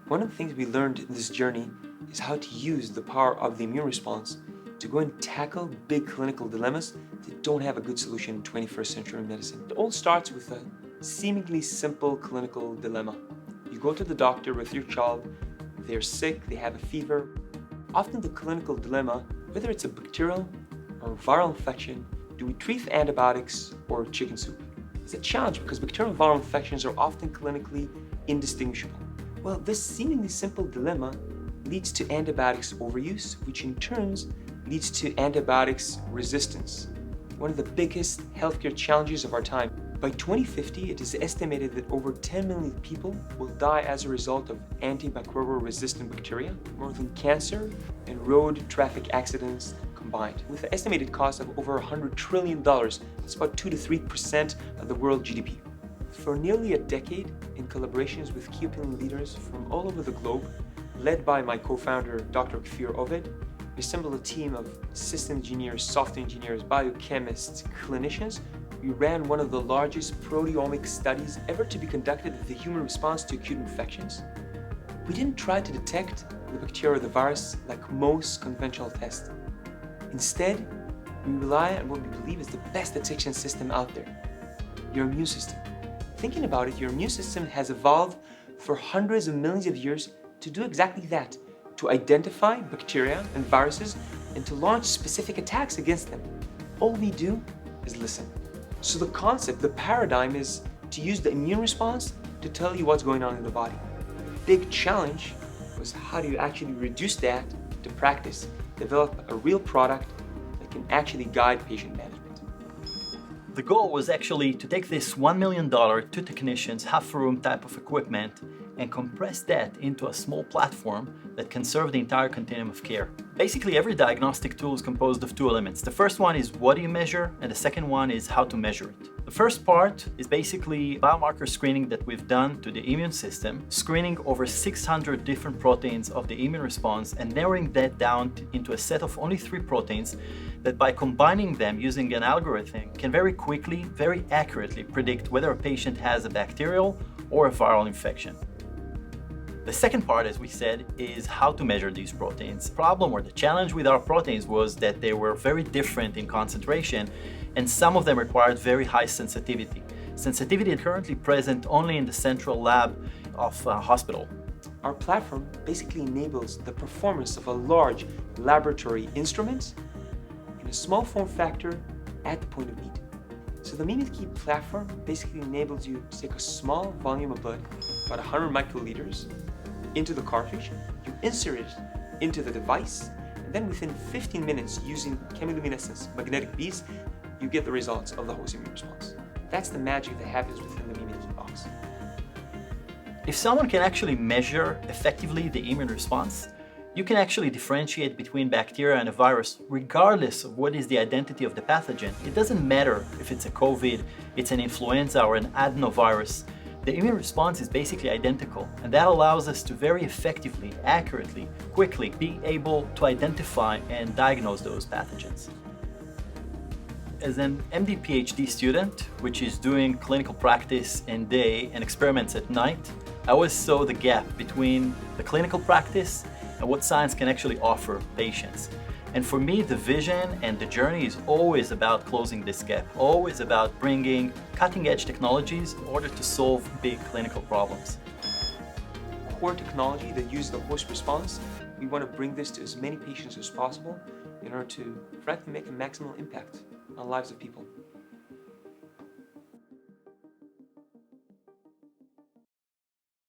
One of the things we learned in this journey is how to use the power of the immune response to go and tackle big clinical dilemmas that don't have a good solution in 21st century medicine. It all starts with a seemingly simple clinical dilemma. You go to the doctor with your child, they're sick, they have a fever. Often the clinical dilemma, whether it's a bacterial or viral infection, do we treat with antibiotics or chicken soup? It's a challenge because bacterial and viral infections are often clinically indistinguishable. Well, this seemingly simple dilemma leads to antibiotics overuse, which in turn leads to antibiotics resistance, one of the biggest healthcare challenges of our time. By 2050, it is estimated that over 10 million people will die as a result of antimicrobial resistant bacteria, more than cancer and road traffic accidents combined. With an estimated cost of over $100 trillion, that's about 2 to 3% of the world GDP. For nearly a decade, in collaborations with key opinion leaders from all over the globe, led by my co-founder, Dr. Kfir Oved, we assembled a team of system engineers, software engineers, biochemists, clinicians. We ran one of the largest proteomic studies ever to be conducted of the human response to acute infections. We didn't try to detect the bacteria or the virus like most conventional tests. Instead, we rely on what we believe is the best detection system out there, your immune system. Thinking about it, your immune system has evolved for hundreds of millions of years to do exactly that, to identify bacteria and viruses and to launch specific attacks against them. All we do is listen. So the concept, the paradigm is to use the immune response to tell you what's going on in the body. The big challenge was how do you actually reduce that to practice, develop a real product that can actually guide patient management. The goal was actually to take this $1 million, 2 technicians, half a room type of equipment, and compress that into a small platform that can serve the entire continuum of care. Basically, every diagnostic tool is composed of 2 elements. The first one is what do you measure, and the second one is how to measure it. The first part is basically biomarker screening that we've done to the immune system, screening over 600 different proteins of the immune response and narrowing that down into a set of only 3 proteins that by combining them using an algorithm can very quickly, very accurately predict whether a patient has a bacterial or a viral infection. The second part, as we said, is how to measure these proteins. The problem or the challenge with our proteins was that they were very different in concentration, and some of them required very high sensitivity. Sensitivity is currently present only in the central lab of a hospital. Our platform basically enables the performance of a large laboratory instrument in a small form factor at the point of need. So the MeMed's platform basically enables you to take a small volume of blood, about 100 microliters, into the cartridge, you insert it into the device, and then within 15 minutes, using chemiluminescence, magnetic beads, you get the results of the host immune response. That's the magic that happens within the MeMed's box. If someone can actually measure effectively the immune response, you can actually differentiate between bacteria and a virus regardless of what is the identity of the pathogen. It doesn't matter if it's a COVID, it's an influenza or an adenovirus. The immune response is basically identical, and that allows us to very effectively, accurately, quickly be able to identify and diagnose those pathogens. As an MD PhD student, which is doing clinical practice in day and experiments at night, I always saw the gap between the clinical practice and what science can actually offer patients. And for me, the vision and the journey is always about closing this gap, always about bringing cutting-edge technologies in order to solve big clinical problems. Core technology that uses the host response, we want to bring this to as many patients as possible in order to, frankly, make a maximal impact on the lives of people.